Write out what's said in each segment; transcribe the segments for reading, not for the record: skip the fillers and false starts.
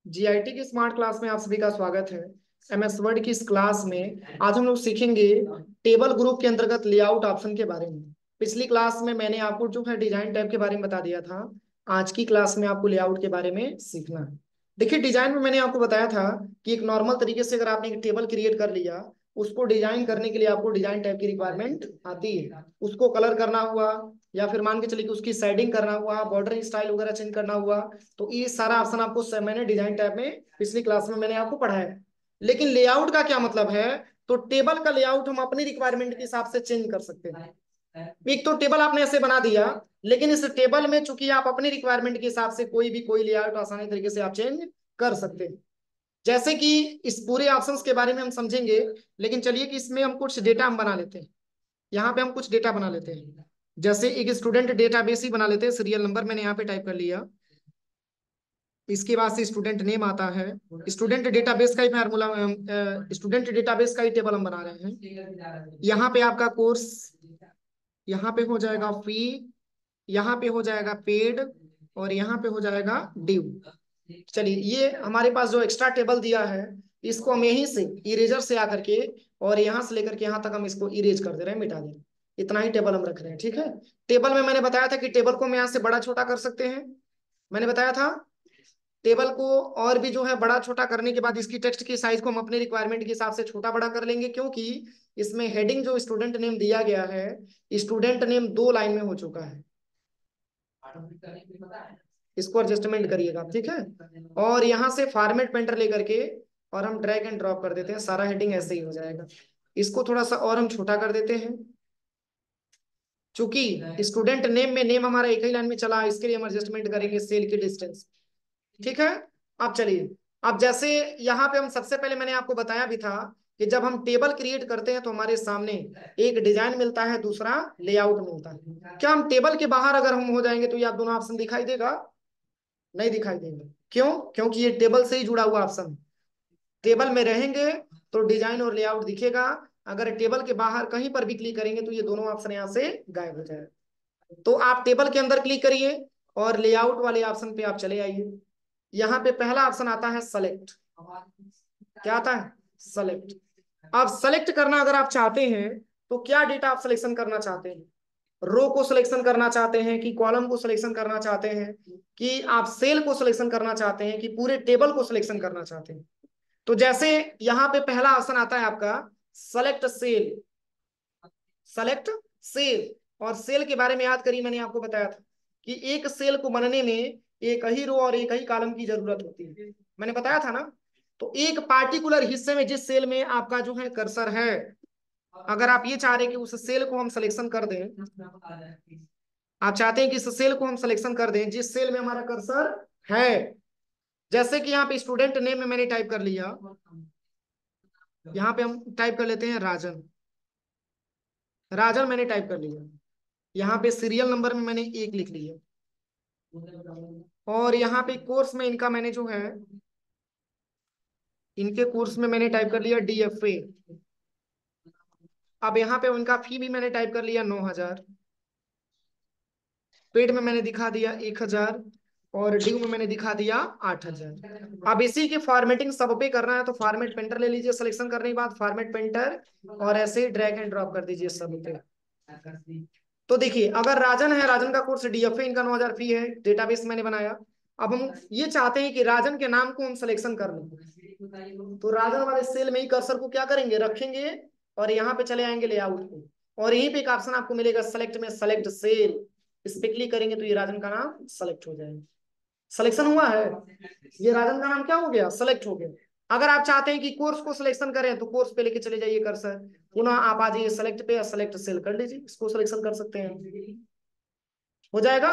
GIT की smart class में आप सभी का स्वागत है। एमएस वर्ड की इस क्लास में आज हम लोग सीखेंगे टेबल ग्रुप के अंतर्गत लेआउट ऑप्शन के बारे में। पिछली क्लास में मैंने आपको जो है डिजाइन टैब के बारे में बता दिया था। आज की क्लास में आपको लेआउट के बारे में सीखना है। देखिए, डिजाइन में मैंने आपको बताया था कि एक नॉर्मल तरीके से अगर आपने एक टेबल क्रिएट कर लिया, उसको डिजाइन करने के लिए आपको डिजाइन टैब की रिक्वायरमेंट आती है। उसको कलर करना हुआ, या फिर मान के चलिए कि उसकी शेडिंग करना हुआ, बॉर्डरिंग स्टाइल वगैरह चेंज करना हुआ, तो ये सारा ऑप्शन आपको मैंने डिजाइन टैब में पिछली क्लास में मैंने आपको पढ़ाया। लेकिन लेआउट का क्या मतलब है? तो टेबल का लेआउट हम अपनी रिक्वायरमेंट के हिसाब से चेंज कर सकते हैं। एक तो टेबल आपने ऐसे बना दिया, लेकिन इस टेबल में चूंकि आप अपनी रिक्वायरमेंट के हिसाब से कोई लेआउट आसानी तरीके से आप चेंज कर सकते हैं। जैसे कि इस पूरे ऑप्शंस के बारे में हम समझेंगे, लेकिन चलिए कि इसमें हम कुछ डेटा हम बना लेते हैं। यहाँ पे हम कुछ डेटा बना लेते हैं। जैसे एक स्टूडेंट डेटाबेस ही बना लेते हैं। सीरियल नंबर मैंने यहाँ पे टाइप कर लिया। इसके बाद से स्टूडेंट नेम आता है। स्टूडेंट डेटाबेस का ही फार्मूला, स्टूडेंट डेटाबेस का ही टेबल हम बना रहे हैं। यहाँ पे आपका कोर्स, यहाँ पे हो जाएगा फी, यहाँ पे हो जाएगा पेड, और यहाँ पे हो जाएगा ड्यू। चलिए, ये हमारे पास जो एक्स्ट्रा टेबल दिया है, इसको हम यहीं से इरेजर से आकर के और यहाँ से लेकर के यहाँ तक हम इसको इरेज कर दे रहे हैं, मिटा दे रहे हैं। इतना ही टेबल हम रख रहे हैं, ठीक है। टेबल में मैंने बताया था कि टेबल को हम यहाँ से बड़ा छोटा कर सकते हैं। मैंने बताया था टेबल को और भी जो है बड़ा छोटा करने के बाद इसकी टेक्स्ट की साइज को हम अपने रिक्वायरमेंट के हिसाब से छोटा बड़ा कर लेंगे, क्योंकि इसमें हेडिंग जो स्टूडेंट नेम दिया गया है, स्टूडेंट नेम 2 लाइन में हो चुका है। इसको एडजस्टमेंट करिएगा, ठीक है। और यहाँ से फॉर्मेट पेंटर लेकर के और हम ड्रैग एंड ड्रॉप कर देते हैं, सारा हेडिंग ऐसे ही हो जाएगा। इसको थोड़ा सा और हम छोटा कर देते हैं, चूंकि स्टूडेंट नेम में नेम हमारा एक ही लाइन में चला, इसके लिए हम एडजस्टमेंट करेंगे सेल की डिस्टेंस, ठीक है। अब चलिए, अब जैसे यहाँ पे हम सबसे पहले मैंने आपको बताया भी था कि जब हम टेबल क्रिएट करते हैं तो हमारे सामने एक डिजाइन मिलता है, दूसरा लेआउट मिलता है। क्या हम टेबल के बाहर अगर हम हो जाएंगे तो ये आप दोनों ऑप्शन दिखाई देगा? नहीं दिखाई देंगे। क्यों? क्योंकि ये टेबल से ही जुड़ा हुआ ऑप्शन। टेबल में रहेंगे तो डिजाइन और लेआउट दिखेगा। अगर टेबल के बाहर कहीं पर भी क्लिक करेंगे तो ये दोनों ऑप्शन यहाँ से गायब हो जाएगा। तो आप टेबल के अंदर क्लिक करिए और लेआउट वाले ऑप्शन पे आप चले आइए। यहाँ पे पहला ऑप्शन आता है सेलेक्ट। क्या आता है? सेलेक्ट। अब सेलेक्ट करना अगर आप चाहते हैं तो क्या डेटा आप सिलेक्शन करना चाहते हैं? रो को सिलेक्शन करना चाहते हैं कि कॉलम को सिलेक्शन करना चाहते हैं, कि आप सेल को सिलेक्शन करना चाहते हैं, कि पूरे टेबल को सिलेक्शन करना चाहते हैं? तो जैसे यहाँ पे पहला ऑप्शन आता है आपका सेलेक्ट सेल। सेलेक्ट सेल, और सेल के बारे में याद करिए, मैंने आपको बताया था कि एक सेल को बनने में एक ही रो और एक ही कॉलम की जरूरत होती है। मैंने बताया था ना। तो एक पार्टिकुलर हिस्से में जिस सेल में आपका जो है कर्सर है, अगर आप ये चाह रहे हैं कि उस सेल को हम सिलेक्शन कर दें, आप चाहते हैं कि इस सेल को हम सिलेक्शन कर दें जिस सेल में हमारा कर्सर है। जैसे कि यहाँ पे स्टूडेंट नेम में मैंने टाइप कर लिया, यहाँ पे हम टाइप कर लेते हैं राजन। राजन मैंने टाइप कर लिया। यहाँ पे सीरियल नंबर में मैंने 1 लिख लिया, और यहाँ पे कोर्स में इनका मैंने जो है, इनके कोर्स में मैंने टाइप कर लिया DFA। अब यहाँ पे उनका फी भी मैंने टाइप कर लिया 9,000। पेड में मैंने दिखा दिया 1,000, और ड्यू में मैंने दिखा दिया 8,000। अब इसी की फॉर्मेटिंग सब पे करना है तो फॉर्मेट पेंटर ले लीजिए, सिलेक्शन करने के बाद फॉर्मेट पेंटर, और ऐसे ही ड्रैग एंड ड्रॉप कर दीजिए सब पे। तो देखिए, अगर राजन है, राजन का कोर्स DFA, इनका 9,000 फी है, डेटाबेस मैंने बनाया। अब हम ये चाहते हैं कि राजन के नाम को हम सिलेक्शन कर लें, तो राजन वाले सेल में ही कर्सर को क्या करेंगे, रखेंगे, और यहाँ पे चले आएंगे लेआउट पे, और यहीं पे एक ऑप्शन आपको मिलेगा सेलेक्ट में, सेलेक्ट सेल। इस पे क्लिक करेंगे तो ये राजन का नाम सेलेक्ट हो जाएगा। सिलेक्शन हुआ है, ये राजन का नाम क्या हो गया, सेलेक्ट हो गया। अगर आप चाहते हैं कि कोर्स को सिलेक्शन करें तो कोर्स पे लेके चले जाइए कर्सर, पुनः आप आ जाइए सेलेक्ट पे, सेलेक्ट सेल कर लीजिए, इसको सिलेक्शन कर सकते हैं, हो जाएगा।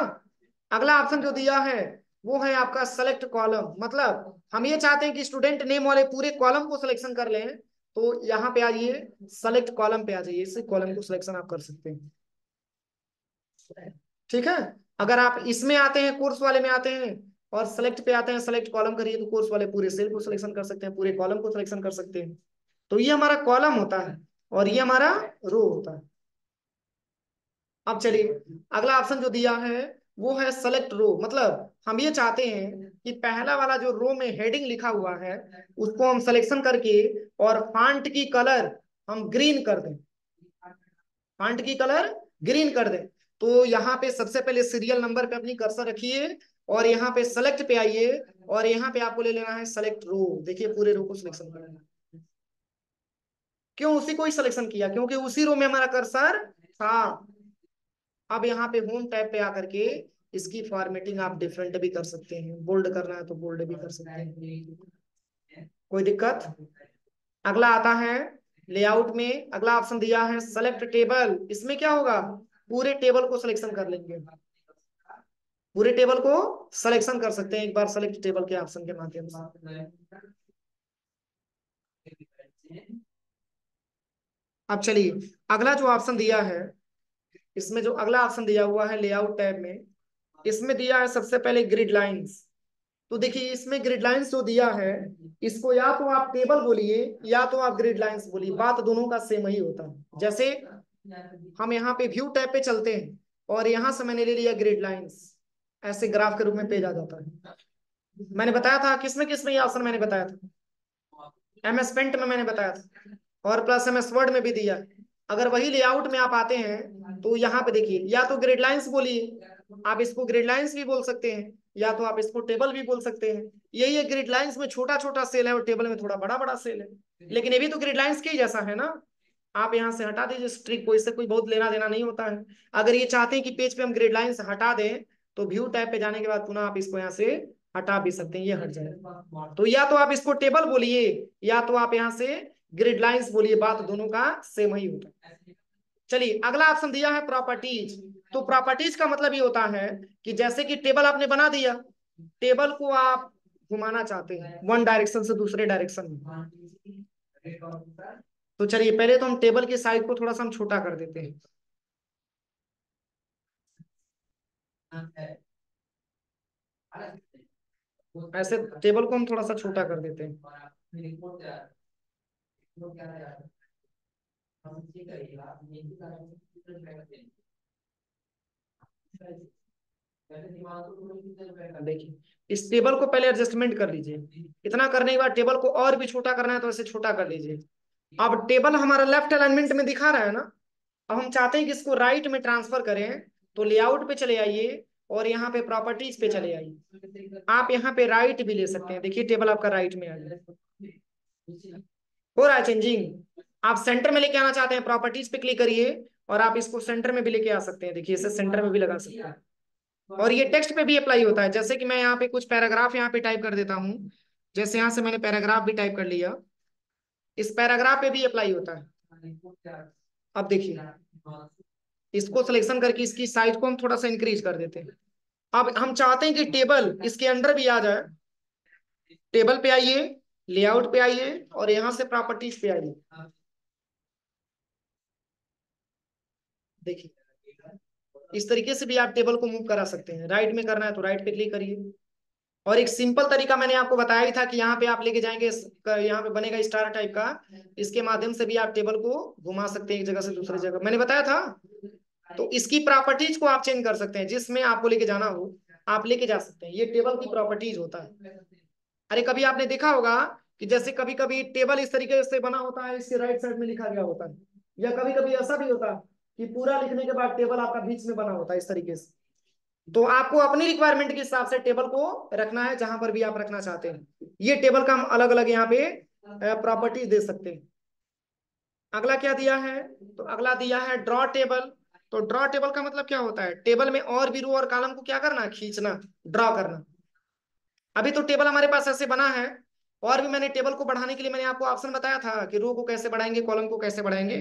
अगला ऑप्शन जो दिया है वो है आपका सेलेक्ट कॉलम। मतलब हम ये चाहते हैं कि स्टूडेंट नेम वाले पूरे कॉलम को सिलेक्शन कर लें, तो यहाँ पे आ जाइए, सेलेक्ट कॉलम पे आ जाइए, इस कॉलम को सिलेक्शन आप कर सकते हैं, ठीक है। अगर आप इसमें आते हैं, कोर्स वाले में आते हैं और सेलेक्ट पे आते हैं, सेलेक्ट कॉलम करिए, तो कोर्स वाले पूरे सेल को सिलेक्शन कर सकते हैं, पूरे कॉलम को सिलेक्शन कर सकते हैं। तो ये हमारा कॉलम होता है और ये हमारा रो होता है। अब चलिए, अगला ऑप्शन जो दिया है वो है सेलेक्ट रो। मतलब हम ये चाहते हैं कि पहला वाला जो रो में हेडिंग लिखा हुआ है उसको हम सिलेक्शन करके और फॉन्ट की कलर हम ग्रीन कर दें, फॉन्ट की कलर ग्रीन कर दें। तो यहाँ पे सबसे पहले सीरियल नंबर पे अपनी कर्सर रखिए और यहाँ पे सेलेक्ट पे आइए और यहाँ पे आपको ले लेना है सेलेक्ट रो। देखिए पूरे रो को सिलेक्शन करना है। क्यों उसी को ही सिलेक्शन किया? क्योंकि उसी रो में हमारा कर्सर था। अब यहाँ पे होम टैब पे आकर के इसकी फॉर्मेटिंग आप डिफरेंट भी कर सकते हैं, बोल्ड करना है तो बोल्ड भी कर सकते हैं, कोई दिक्कत। अगला आता है लेआउट में, अगला ऑप्शन दिया है सेलेक्ट टेबल। इसमें क्या होगा, पूरे टेबल को सिलेक्शन कर लेंगे, पूरे टेबल को सिलेक्शन कर सकते हैं एक बार सेलेक्ट टेबल के ऑप्शन के माध्यम से। अब चलिए अगला जो ऑप्शन दिया है, इसमें जो अगला ऑप्शन दिया हुआ है लेआउट टैब में, इसमें दिया है सबसे पहले ग्रिड लाइंस। तो देखिए इसमें ग्रिड लाइंस जो दिया है, इसको या तो आप टेबल बोलिए या तो आप ग्रिड लाइंस बोलिए, बात दोनों का सेम ही होता है। जैसे हम यहाँ पे व्यू टैब पे चलते हैं और यहाँ से मैंने ले लिया ग्रिड लाइंस, ऐसे ग्राफ के रूप में पेज आ जाता है। मैंने बताया था किसमें ये ऑप्शन मैंने बताया था, MS पेंट में मैंने बताया था और प्लस MS वर्ड में भी दिया। अगर वही लेआउट में आप आते हैं तो यहाँ पे देखिए या तो ग्रिड लाइंस बोलिए, आप इसको ग्रिड लाइंस भी बोल सकते हैं या तो आप इसको टेबल भी बोल सकते हैं। यही है, ग्रिड लाइंस में छोटा छोटा सेल है और टेबल में थोड़ा बड़ा बड़ा सेल है, लेकिन ये भी तो ग्रिड लाइंस के ही जैसा है ना। आप यहाँ से हटा दीजिए स्ट्रिक को, इससे कोई बहुत लेना देना नहीं होता है। अगर ये चाहते हैं कि पेज पे हम ग्रिड लाइंस हटा दें तो व्यू टैब पे जाने के बाद पुनः आप इसको यहाँ से हटा भी सकते हैं, ये हट जाएगा। तो या तो आप इसको टेबल बोलिए या तो आप यहाँ से ग्रिड लाइंस बोलिए, बात दोनों का सेम ही होता है। चलिए अगला ऑप्शन दिया है प्रॉपर्टीज। तो प्रॉपर्टीज का मतलब ये होता है कि जैसे कि टेबल आपने बना दिया, टेबल को आप घुमाना चाहते हैं वन डायरेक्शन से दूसरे डायरेक्शन में। तो चलिए पहले तो हम टेबल की साइज को थोड़ा सा हम छोटा कर देते हैं। ऐसे टेबल को हम थोड़ा सा छोटा कर देते हैं। देखिए इस टेबल को पहले एडजस्टमेंट कर लीजिए, इतना करने के बाद टेबल को और भी छोटा करना है तो ऐसे छोटा कर लीजिए। अब टेबल हमारा लेफ्ट अलाइनमेंट में दिखा रहा है ना, अब हम चाहते हैं कि इसको राइट में ट्रांसफर करें। तो लेआउट पे चले आइए और यहाँ पे प्रॉपर्टीज पे चले आइए। आप यहाँ पे राइट भी ले सकते हैं, देखिए टेबल आपका राइट में आ गया, हो रहा है चेंजिंग। आप सेंटर में लेके आना चाहते हैं, प्रॉपर्टीज पे क्लिक करिए और आप इसको सेंटर में भी लेके आ सकते हैं। देखिए इसे सेंटर में भी लगा सकते हैं और ये टेक्स्ट पे भी अप्लाई होता है। जैसे कि मैं यहाँ पे कुछ पैराग्राफ यहाँ पे टाइप कर देता हूँ, जैसे यहाँ से मैंने पैराग्राफ भी टाइप कर लिया, इस पैराग्राफ पे भी अप्लाई होता है। अब देखिए इसको सिलेक्शन करके इसकी साइज को हम थोड़ा सा इंक्रीज कर देते हैं। अब हम चाहते हैं कि टेबल इसके अंदर भी आ जाए, टेबल पे आइए, लेआउट पे आइए और यहाँ से प्रॉपर्टीज पे आइए। देखिए इस तरीके से भी आप टेबल को मूव करा सकते हैं, राइट में करना है तो राइट पे क्लिक करिए। और एक सिंपल तरीका मैंने आपको बताया ही था कि यहाँ पे आप लेके जाएंगे, यहाँ पे बनेगा स्टार टाइप का, इसके माध्यम से भी आप टेबल को घुमा सकते हैं एक जगह से दूसरी जगह, मैंने बताया था। तो इसकी प्रॉपर्टीज को आप चेंज कर सकते हैं, जिसमें आपको लेके जाना हो आप लेके जा सकते हैं, ये टेबल की प्रॉपर्टीज होता है। अरे कभी आपने देखा होगा कि जैसे कभी कभी टेबल इस तरीके से बना होता है, इसके राइट साइड में लिखा गया होता है, या कभी कभी ऐसा भी होता है कि पूरा लिखने के बाद टेबल आपका बीच में बना होता है इस तरीके से। तो आपको अपनी रिक्वायरमेंट के हिसाब से टेबल को रखना है जहां पर भी आप रखना चाहते हैं। ये टेबल का हम अलग अलग यहाँ पे प्रॉपर्टीज दे सकते हैं। अगला क्या दिया है, तो अगला दिया है ड्रॉ टेबल। तो ड्रॉ टेबल का मतलब क्या होता है, टेबल में और भी रो और कॉलम को क्या करना, खींचना, ड्रॉ करना। अभी तो टेबल हमारे पास ऐसे बना है, और भी मैंने टेबल को बढ़ाने के लिए मैंने आपको ऑप्शन बताया था कि रो को कैसे बढ़ाएंगे, कॉलम को कैसे बढ़ाएंगे।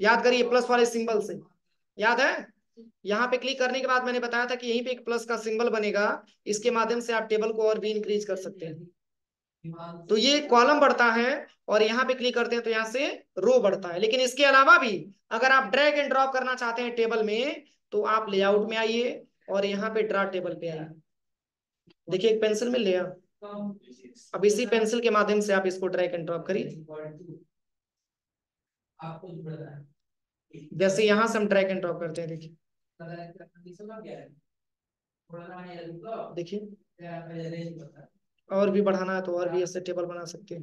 याद करिए प्लस वाले सिंबल से, याद है। यहाँ पे क्लिक करने के बाद मैंने बताया था कि यहीं पे एक प्लस का सिंबल बनेगा, इसके माध्यम से आप टेबल को और भी इंक्रीज कर सकते हैं। तो ये कॉलम बढ़ता है और यहाँ पे क्लिक करते हैं तो यहाँ से रो बढ़ता है। लेकिन इसके अलावा भी अगर आप ड्रैग एंड ड्रॉप करना चाहते हैं टेबल में तो आप लेआउट में आइए और यहाँ पे ड्रा टेबल पे आइए। देखिए एक पेंसिल मिल लिया, अब इसी पेंसिल के माध्यम से आप इसको ड्रैग एंड ड्रॉप करिए। जैसे यहां से हम ड्रैग एंड ड्रॉप करते हैं, देखिए देखिए और भी बढ़ाना है तो और भी ऐसे टेबल बना सकते हैं।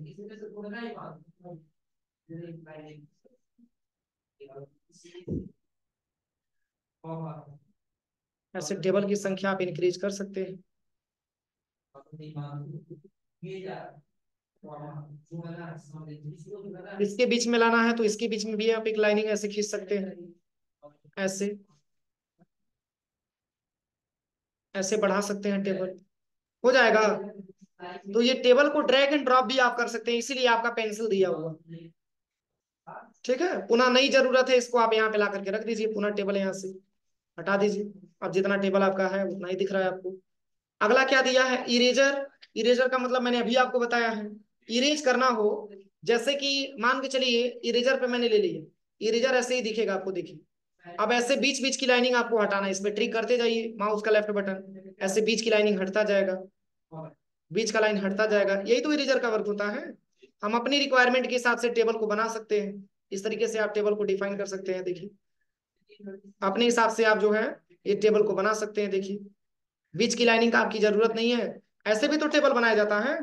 ऐसे टेबल की संख्या आप इंक्रीज कर सकते हैं। इसके बीच में लाना है तो इसके बीच में भी आप एक लाइनिंग ऐसे खींच सकते हैं, ऐसे ऐसे बढ़ा सकते हैं टेबल, हो जाएगा। तो ये टेबल को ड्रैग एंड ड्रॉप भी आप कर सकते हैं, इसीलिए आपका पेंसिल दिया हुआ। ठीक है, पुनः नई जरूरत है, इसको आप यहाँ पे ला करके रख दीजिए, पुनः टेबल यहाँ से हटा दीजिए। अब जितना टेबल आपका है उतना ही दिख रहा है आपको। अगला क्या दिया है, इरेजर। इरेजर का मतलब मैंने अभी आपको बताया है, इरेज करना हो, जैसे कि मान के चलिए इरेजर पे मैंने ले लिया, इरेजर ऐसे ही दिखेगा आपको, देखिए। अब ऐसे बीच बीच की लाइनिंग आपको हटाना है, इसमें ट्रिक करते जाइए, माउस का लेफ्ट बटन, ऐसे बीच की लाइनिंग हटता जाएगा, बीच का लाइन हटता जाएगा, यही तो इरेजर का वर्क होता है। हम अपनी रिक्वायरमेंट के हिसाब से टेबल को बना सकते हैं, इस तरीके से आप टेबल को डिफाइन कर सकते हैं। देखिए अपने हिसाब से आप जो है ये टेबल को बना सकते हैं। देखिए बीच की लाइनिंग का आपकी जरूरत नहीं है, ऐसे भी तो टेबल बनाया जाता है।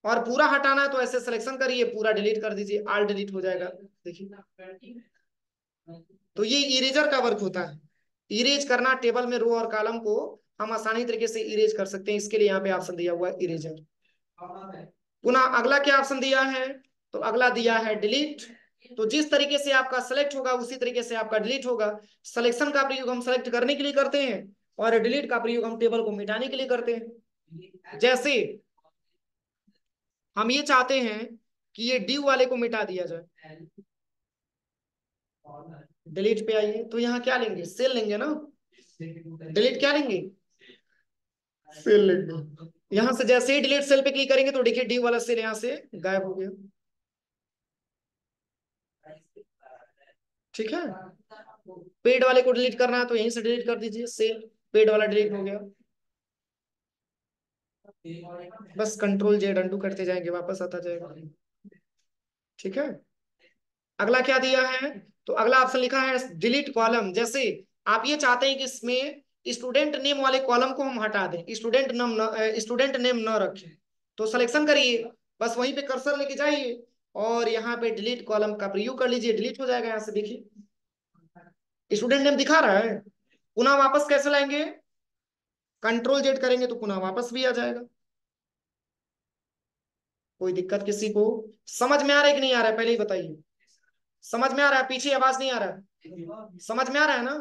और पूरा हटाना है तो ऐसे सिलेक्शन करिए, पूरा डिलीट कर दीजिए, ऑल डिलीट हो जाएगा। देखिए तो ये इरेजर का वर्क होता है, इरेज करना टेबल में रो और कॉलम को हम आसानी तरीके से इरेज कर सकते हैं, इसके लिए यहाँ पे ऑप्शन दिया हुआ है इरेजर। पुनः अगला क्या ऑप्शन दिया है, तो अगला दिया है डिलीट। तो जिस तरीके से आपका सेलेक्ट होगा उसी तरीके से आपका डिलीट होगा। सिलेक्शन का प्रयोग हम सेलेक्ट करने के लिए करते हैं और डिलीट का प्रयोग हम टेबल को मिटाने के लिए करते हैं। जैसे हम ये चाहते हैं कि ये ड्यू वाले को मिटा दिया जाए, डिलीट पे आइए तो यहाँ क्या लेंगे, सेल लेंगे ना, डिलीट क्या लेंगे, सेल लेंगे। यहाँ से जैसे ही डिलीट सेल पे क्लिक करेंगे तो देखिए ड्यू वाला सेल यहाँ से गायब हो गया। ठीक है, पेड वाले को डिलीट करना है तो यहीं से डिलीट कर दीजिए, सेल पेड वाला डिलीट हो गया। बस कंट्रोल जेड अंडू करते जाएंगे, वापस आता जाएगा। ठीक है, अगला क्या दिया है, तो अगला ऑप्शन लिखा है डिलीट कॉलम। जैसे आप ये चाहते हैं कि इसमें स्टूडेंट नेम वाले कॉलम को हम हटा दें, स्टूडेंट नेम न रखें, तो सिलेक्शन करिए, बस वहीं पे कर्सर लेके जाइए और यहाँ पे डिलीट कॉलम का प्रयोग कर लीजिए, डिलीट हो जाएगा। यहाँ से देखिए स्टूडेंट नेम दिखा रहा है। पुनः वापस कैसे लाएंगे, कंट्रोल जेड करेंगे तो पुनः वापस भी आ जाएगा। कोई दिक्कत किसी को, समझ में आ रहा है कि नहीं आ रहा है, पहले ही बताइए। समझ में आ रहा है, पीछे आवाज नहीं आ रहा है, समझ में आ रहा है ना,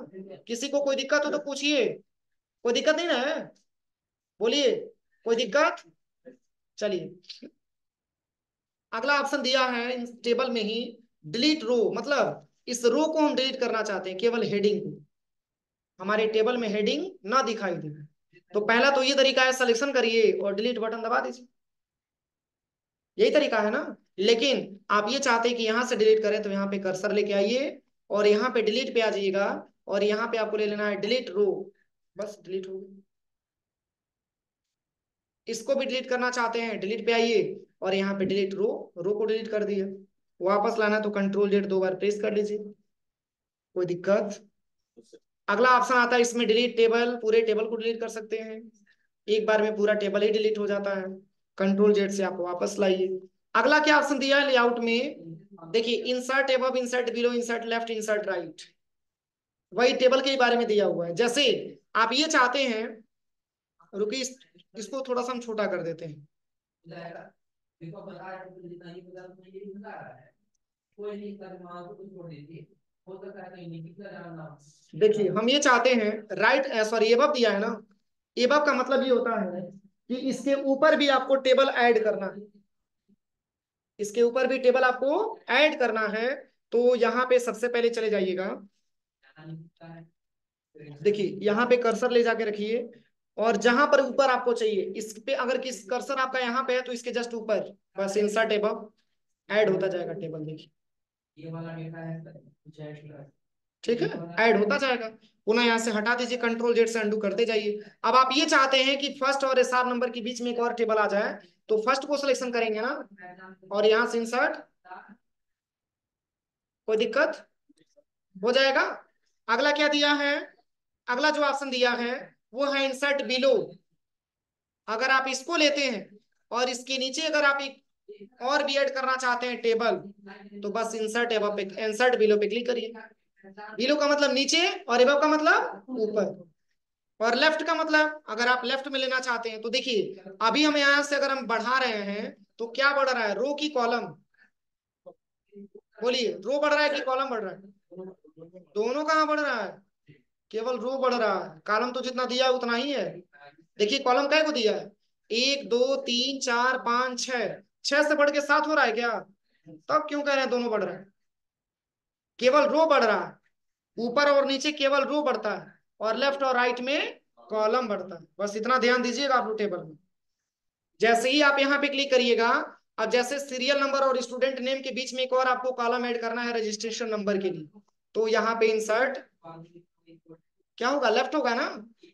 किसी को कोई दिक्कत हो तो पूछिए। कोई दिक्कत नहीं ना है, बोलिए कोई दिक्कत। चलिए अगला ऑप्शन दिया है इस टेबल में ही, डिलीट रो, मतलब इस रो को हम डिलीट करना चाहते हैं, केवल हेडिंग को, हमारे टेबल में हेडिंग ना दिखाई दे। तो पहला तो ये तरीका है, सिलेक्शन करिए और डिलीट बटन दबा दीजिए, यही तरीका है ना। लेकिन आप ये चाहते हैं कि यहां से डिलीट करें तो यहाँ पे कर्सर लेके आइए और यहाँ पे डिलीट पे आ जाइएगा और यहाँ पे आपको ले लेना है डिलीट रो, बस डिलीट हो गई। इसको भी डिलीट करना चाहते हैं, डिलीट पे आइए और यहाँ पे डिलीट रो, रो को डिलीट कर दिया। वापस लाना है तो कंट्रोल जेड दो बार प्रेस कर लीजिए, कोई दिक्कत। अगला ऑप्शन आता है इसमें डिलीट टेबल, पूरे टेबल को डिलीट कर सकते हैं, एक बार में पूरा टेबल ही डिलीट हो जाता है। कंट्रोल जेड से आप वापस लाइए। अगला क्या ऑप्शन दिया है लेआउट में, देखिए insert above, insert below, insert left, insert right, वही टेबल के बारे में दिया हुआ है। जैसे आप ये चाहते हैं, रुकिए इसको थोड़ा सा हम छोटा कर देते हैं। देखिए हम ये चाहते हैं, राइट सॉरी एबव दिया है ना, एबव का मतलब ये होता है कि इसके ऊपर भी आपको टेबल ऐड करना है, इसके ऊपर भी टेबल आपको ऐड करना है। तो यहाँ पे सबसे पहले चले जाइएगा, देखिए यहाँ पे कर्सर ले जाके रखिए और जहां पर ऊपर आपको चाहिए इस पे, अगर किस कर्सर आपका यहाँ पे है तो इसके जस्ट ऊपर बस इंसर्ट एबव ऐड होता जाएगा टेबल, देखिए ठीक है, ऐड होता जाएगा। पुनः यहाँ से हटा दीजिए, कंट्रोल जेड से अंडू करते जाइए। अब आप ये चाहते हैं कि फर्स्ट और एसआर नंबर के बीच में एक और टेबल आ जाए, तो फर्स्ट को सिलेक्शन करेंगे ना और यहाँ से इंसर्ट, कोई दिक्कत, हो जाएगा। अगला क्या दिया है, अगला जो ऑप्शन दिया है वो है इंसर्ट बिलो। अगर आप इसको लेते हैं और इसके नीचे अगर आप एक और भी ऐड करना चाहते हैं टेबल, तो बस इंसर्ट एबव पे, इंसर्ट बिलो पे क्लिक करिए। बिलो का मतलब नीचे और एबव का मतलब ऊपर, और लेफ्ट का मतलब अगर आप लेफ्ट में लेना चाहते हैं। तो देखिए अभी हम यहां से अगर हम बढ़ा रहे हैं तो क्या बढ़ रहा है, रो की कॉलम। बोलिए रो बढ़ रहा है कि कॉलम बढ़ रहा है? दोनों कहाँ बढ़ रहा है, केवल रो बढ़ रहा है, कॉलम तो जितना दिया है उतना ही है। देखिए कॉलम काय को दिया है, 1 2 3 4 5 6, 6 से बढ़ के 7 हो रहा है क्या? तब क्यों कह रहे हैं दोनों बढ़ रहा है? केवल रो बढ़ रहा है, ऊपर और नीचे केवल रो बढ़ता है, और लेफ्ट और राइट में कॉलम बढ़ता है। बस इतना ध्यान दीजिएगा आप लोग टेबल में। जैसे ही आप यहाँ पे क्लिक करिएगा, अब जैसे सीरियल नंबर और स्टूडेंट नेम के बीच में एक और आपको कॉलम ऐड करना है रजिस्ट्रेशन नंबर के लिए, तो यहाँ पे इंसर्ट क्या होगा, लेफ्ट होगा ना।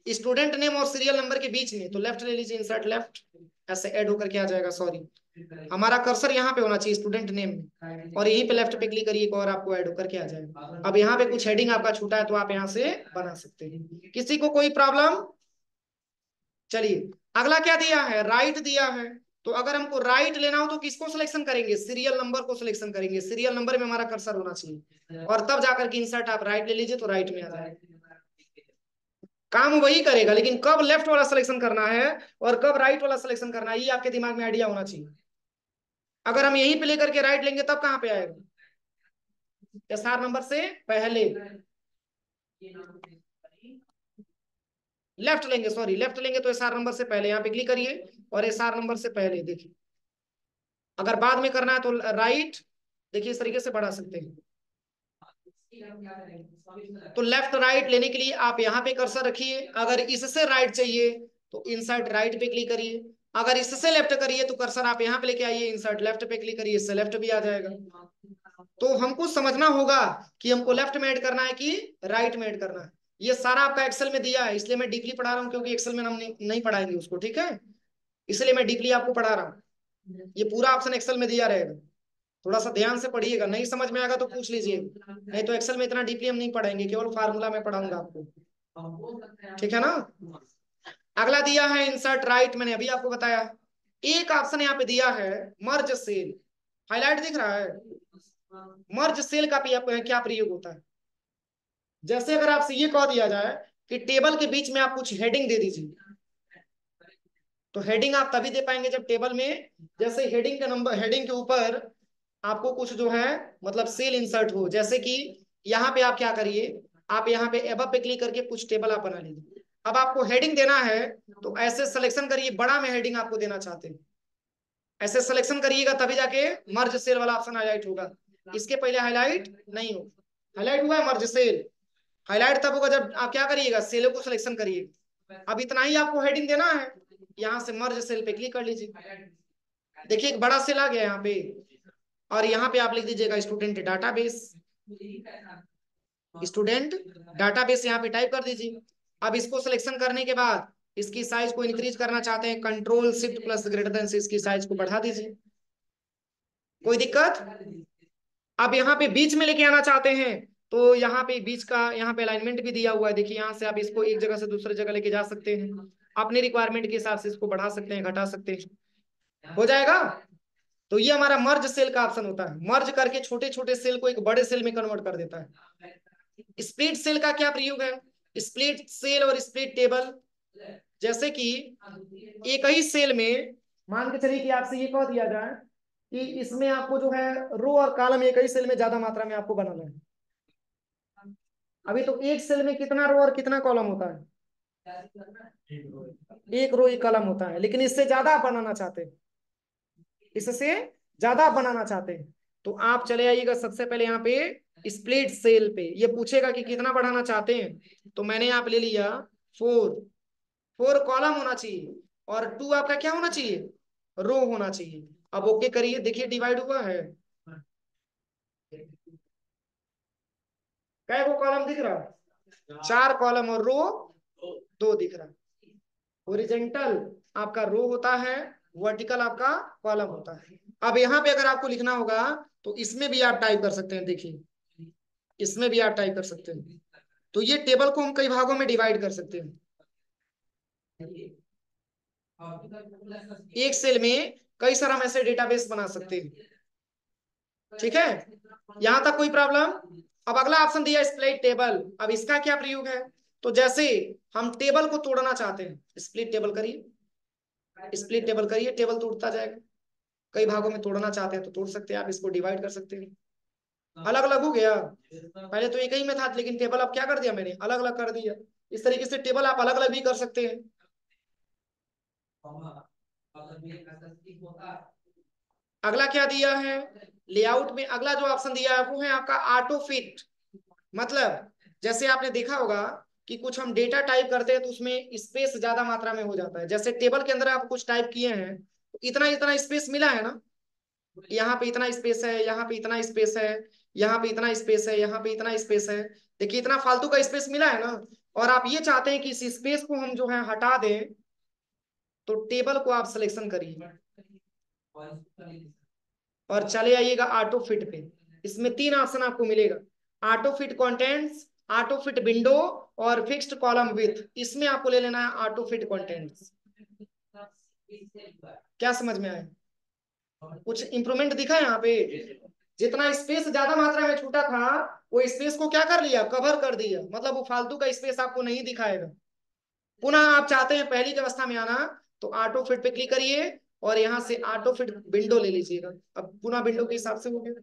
स्टूडेंट नेम और सीरियल नंबर के बीच में तो लेफ्ट ले लीजिए, इंसर्ट लेफ्ट, ऐसे ऐड होकर के आ जाएगा। सॉरी, हमारा कर्सर यहाँ पे होना चाहिए स्टूडेंट नेम में, और यहीं पे लेफ्ट पे क्लिक करिए और आपको ऐड होकर के आ जाएगा। अब यहाँ पे कुछ हेडिंग आपका छूटा है तो आप यहाँ से बना सकते हैं। किसी को कोई प्रॉब्लम? चलिए अगला क्या दिया है, राइट दिया है। तो अगर हमको राइट लेना हो तो किसको सिलेक्शन करेंगे, सीरियल नंबर को सिलेक्शन करेंगे। सीरियल नंबर में हमारा कर्सर होना चाहिए, और तब जाकर के इंसर्ट आप राइट ले लीजिए तो राइट में आ जाएगा। काम वही करेगा, लेकिन कब लेफ्ट वाला सिलेक्शन करना है और कब राइट वाला सिलेक्शन करना है, ये आपके दिमाग में आइडिया होना चाहिए। अगर हम यहीं पे लेकर के राइट लेंगे तब कहाँ पे आएगा, SR नंबर से पहले। लेफ्ट लेंगे, सॉरी लेफ्ट लेंगे तो SR नंबर से पहले, यहाँ पे क्लिक करिए और SR नंबर से पहले देखिए। अगर बाद में करना है तो राइट, देखिए इस तरीके से बढ़ा सकते हैं। तो लेफ्ट राइट लेने के लिए आप यहाँ पे कर्सर रखिए, अगर इससे राइट चाहिए तो इंसर्ट राइट पे क्लिक करिए, अगर इससे लेफ्ट करिए तो कर्सर आप यहाँ पे लेके आइए, इंसर्ट लेफ्ट पे क्लिक करिए, इससे लेफ्ट भी आ जाएगा। तो हमको समझना होगा कि हमको लेफ्ट में ऐड करना है कि राइट में ऐड करना है। ये सारा आपका एक्सेल में दिया है, इसलिए मैं डीपली पढ़ा रहा हूँ, क्योंकि एक्सेल में हम नहीं पढ़ाएंगे उसको, ठीक है, इसलिए मैं डीपली आपको पढ़ा रहा हूँ। ये पूरा ऑप्शन एक्सेल में दिया रहेगा, थोड़ा सा ध्यान से पढ़िएगा, नहीं समझ में आएगा तो पूछ लीजिए, नहीं तो एक्सेल में इतना डीपली हम नहीं पढ़ाएंगे, केवल फार्मूला में पढ़ाऊंगा आपको, ठीक है ना। अगला दिया है इंसर्ट राइट, मैंने अभी आपको बताया। एक ऑप्शन यहाँ पे दिया है मर्ज सेल, हाईलाइट दिख रहा है। मर्ज सेल का क्या प्रयोग होता है, जैसे अगर आपसे ये कह दिया जाए कि टेबल के बीच में आप कुछ हेडिंग दे दीजिए, तो हेडिंग आप तभी दे पाएंगे जब टेबल में, जैसे हेडिंग का नंबर, हेडिंग के ऊपर आपको कुछ जो है मतलब सेल इंसर्ट हो। जैसे कि यहाँ पे आप क्या करिए, आप यहाँ पे एबव पे क्लिक करके कुछ टेबल आप बना लीजिए। अब आपको हेडिंग देना है तो ऐसे सिलेक्शन करिए, बड़ा में हेडिंग आपको देना चाहते हैं, ऐसे सिलेक्शन करिएगा तभी जाके मर्ज सेल वाला ऑप्शन हाईलाइट होगा, इसके पहले हाईलाइट नहीं हो। हाईलाइट हुआ है मर्ज सेल, हाईलाइट तब होगा जब आप क्या करिएगा, सेलों को सिलेक्शन करिएगा। अब इतना ही आपको हेडिंग देना है, यहाँ से मर्ज सेल पे क्लिक कर लीजिए। देखिए एक बड़ा सेल आ गया यहाँ पे, और यहाँ पे आप लिख दीजिएगा स्टूडेंट डाटाबेस, स्टूडेंट डाटाबेस यहाँ पे टाइप कर दीजिए। अब इसको सिलेक्शन करने के बाद इसकी साइज को इंक्रीज करना चाहते हैं, control shift plus greater than से इसकी साइज को बढ़ा दीजिए, कोई दिक्कत। अब यहाँ पे बीच में लेके आना चाहते हैं तो यहाँ पे बीच का यहाँ पे अलाइनमेंट भी दिया हुआ है, देखिए यहाँ से आप इसको एक जगह से दूसरी जगह लेके जा सकते हैं, अपने रिक्वायरमेंट के हिसाब से इसको बढ़ा सकते हैं, घटा सकते हैं, हो जाएगा। तो ये हमारा मर्ज सेल का ऑप्शन होता है, मर्ज करके छोटे छोटे सेल को एक बड़े सेल में कन्वर्ट कर देता है। स्प्लिट सेल का क्या प्रयोग है, स्प्लिट सेल और स्प्लिट टेबल, जैसे कि एक ही सेल में मान के चलिए कि आपसे ये कह दिया जाए कि इसमें आपको जो है रो और कॉलम एक ही सेल में ज्यादा मात्रा में आपको बनाना है। अभी तो एक सेल में कितना रो और कितना कॉलम होता है, एक रो एक कॉलम होता है, लेकिन इससे ज्यादा आप बनाना चाहते हैं, इससे ज्यादा आप बनाना चाहते हैं, तो आप चले आइएगा सबसे पहले यहाँ पे स्प्लिट सेल पे, ये पूछेगा कि कितना बढ़ाना चाहते हैं, तो मैंने यहाँ पे ले लिया 4, 4 कॉलम होना चाहिए और 2 आपका क्या होना चाहिए, रो होना चाहिए। अब ओके करिए, देखिए डिवाइड हुआ है, कै को कॉलम दिख रहा है, 4 कॉलम और रो 2 दिख रहा है। हॉरिजॉन्टल आपका रो होता है, वर्टिकल आपका कॉलम होता है। अब यहाँ पे अगर आपको लिखना होगा तो इसमें भी आप टाइप कर सकते हैं, देखिए इसमें भी आप टाइप कर सकते हैं। तो ये टेबल को हम कई भागों में डिवाइड कर सकते हैं, एक सेल में कई सारा हम ऐसे डेटाबेस बना सकते हैं। ठीक है, यहां तक कोई प्रॉब्लम? अब अगला ऑप्शन दिया स्प्लिट टेबल। अब इसका क्या प्रयोग है? तो जैसे हम टेबल को तोड़ना चाहते हैं, स्प्लिट टेबल करिए, स्प्लिट टेबल करिए, टेबल टूटता जाएगा। कई भागों में तोड़ना चाहते हैं तो तोड़ सकते हैं, आप इसको डिवाइड कर सकते हैं। अलग अलग हो गया, पहले तो एक ही में था, लेकिन टेबल अब क्या कर दिया मैंने, अलग अलग कर दिया। इस तरीके से टेबल आप अलग अलग भी कर सकते हैं। अगला क्या दिया है लेआउट में? अगला जो ऑप्शन दिया है वो है आपका ऑटो फिट। मतलब जैसे आपने देखा होगा कि कुछ हम डेटा टाइप करते हैं तो उसमें स्पेस ज्यादा मात्रा में हो जाता है। जैसे टेबल के अंदर आप कुछ टाइप किए हैं तो इतना इतना स्पेस मिला है ना, यहाँ पे इतना स्पेस है, यहाँ पे इतना स्पेस है, यहाँ पे इतना स्पेस है, यहाँ पे इतना स्पेस है। देखिए इतना फालतू का स्पेस मिला है ना। और आप ये चाहते हैं कि इस स्पेस को हम जो है हटा दें, तो टेबल को आप सिलेक्शन करिए और चले आइएगा ऑटो फिट पे। इसमें तीन ऑप्शन आपको मिलेगा, auto fit contents, auto fit window और फिक्स्ड कॉलम विथ। इसमें आपको ले लेना है ऑटो फिट कंटेंट्स। क्या समझ में आया? कुछ इंप्रूवमेंट दिखा है यहाँ पे? जितना स्पेस ज्यादा मात्रा में छूटा था वो स्पेस को क्या कर लिया, कवर कर दिया। मतलब वो फालतू का स्पेस आपको नहीं दिखाएगा। पुनः आप चाहते हैं पहली की अवस्था में आना, तो ऑटो फिट पे क्लिक करिए और यहाँ से ऑटो फिट विंडो ले लीजिएगा। अब पुनः विंडो के हिसाब से हो गया।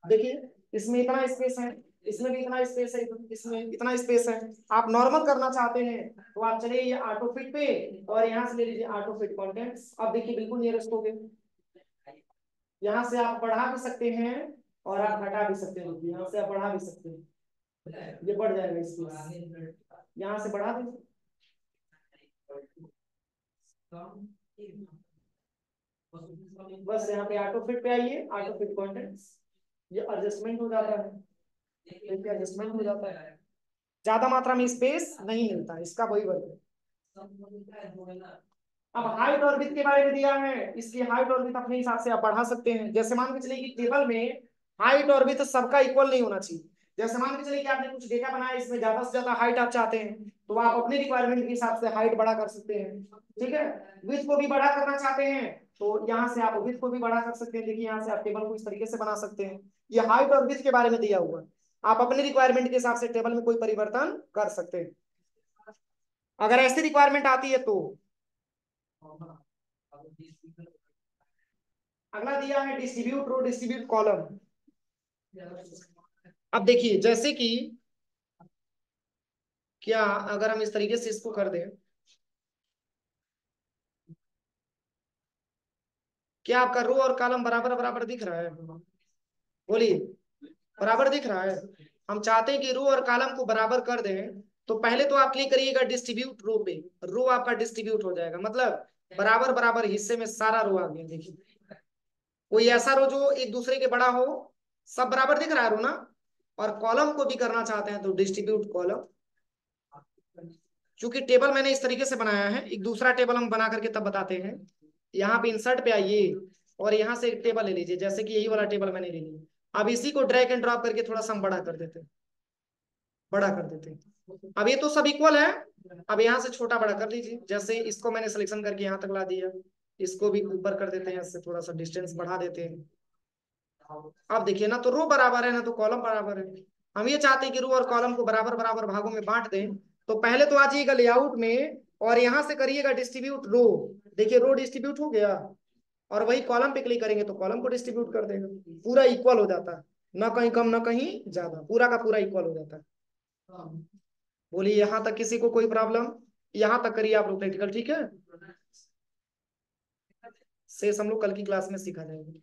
देखिए इसमें इतना स्पेस है, इसमें भी इतना स्पेस है, इसमें इतना स्पेस है। आप नॉर्मल करना चाहते हैं तो आप चलिए ये ऑटो फिट पे और यहाँ से ले लीजिए ऑटो फिट कंटेंट्स। अब देखिए बिल्कुल नियरेस्ट हो गए। यहाँ से आप बढ़ा भी सकते हैं और आप घटा भी सकते हैं। यहाँ से आप बढ़ा भी सकते हैं, ये बढ़ जाएगा स्पेस। यहाँ से बढ़ा दें, बस यहाँ पे ऑटो फिट पे आइए, ऑटो फिट कंटेंट्स, ये एडजस्टमेंट हो जाता है। देखिए एडजस्टमेंट हो जाता है, ज्यादा मात्रा में स्पेस नहीं मिलता, इसका वही वर्ग है। अब हाइट और विड्थ के बारे में दिया है, इसकी हाइट और विड्थ अपने हिसाब से आप बढ़ा सकते हैं। जैसे मान के चलिए कि टेबल में हाइट और विड्थ सबका इक्वल नहीं होना चाहिए। जैसे मान के चलिए कि आपने कुछ डेटा बनाया, इसमें ज्यादा से ज्यादा हाइट आप चाहते हैं तो आप अपने रिक्वायरमेंट के हिसाब से हाइट बड़ा कर सकते हैं। ठीक है, विड्थ को भी बड़ा करना चाहते हैं तो यहाँ से आप विड्थ को भी बड़ा कर सकते हैं। देखिए यहाँ से आप टेबल को इस तरीके से बना सकते हैं। ये हाइट और विड्थ के बारे में दिया हुआ है, आप अपने रिक्वायरमेंट के हिसाब से टेबल में कोई परिवर्तन कर सकते हैं अगर ऐसी रिक्वायरमेंट आती है तो। अगला दिया है डिस्ट्रीब्यूट रो डिस्ट्रीब्यूट कॉलम। अब देखिए जैसे कि क्या अगर हम इस तरीके से इसको कर दें, क्या आपका रो और कॉलम बराबर बराबर दिख रहा है? बोलिए, बराबर दिख रहा है? हम चाहते हैं कि रो और कॉलम को बराबर कर दें, तो पहले तो आप क्लिक करिएगा डिस्ट्रीब्यूट रो पे। रो आपका डिस्ट्रीब्यूट हो जाएगा, मतलब बराबर बराबर हिस्से में सारा रो आ गया। देखिए कोई ऐसा रो जो एक दूसरे के बड़ा हो, सब बराबर दिख रहा है रो ना। और कॉलम को भी करना चाहते हैं तो डिस्ट्रीब्यूट कॉलम। क्योंकि टेबल मैंने इस तरीके से बनाया है, एक दूसरा टेबल हम बना करके तब बताते हैं। यहाँ पे इंसर्ट पे आइए और यहाँ से एक टेबल ले लीजिए, जैसे कि यही वाला टेबल मैंने ले लिया। अब इसी को ड्रैग एंड ड्रॉप करके थोड़ा सा हम बड़ा कर देते हैं, बड़ा कर देते हैं। अब ये तो सब इक्वल है, अब यहाँ से छोटा बड़ा कर लीजिए। जैसे इसको मैंने सिलेक्शन करके यहाँ तक ला दिया, इसको भी ऊपर कर देते हैं, इससे थोड़ा सा डिस्टेंस बढ़ा देते हैं। अब देखिए ना तो रो बराबर है ना तो कॉलम बराबर है। हम ये चाहते हैं कि रो और कॉलम को बराबर बराबर भागों में बांट दें। तो पहले तो आ जाइएगा लेआउट में और यहाँ से करिएगा डिस्ट्रीब्यूट रो। देखिए रो डिस्ट्रीब्यूट हो गया, और वही कॉलम पे क्लिक करेंगे तो कॉलम को डिस्ट्रीब्यूट कर देगा। पूरा इक्वल हो जाता है, ना कहीं कम ना कहीं ज्यादा, पूरा का पूरा इक्वल हो जाता है। बोलिए यहाँ तक किसी को कोई प्रॉब्लम? यहाँ तक करिए आप लोग प्रैक्टिकल, ठीक है? शेष हम लोग कल की क्लास में सीखा जाएगा।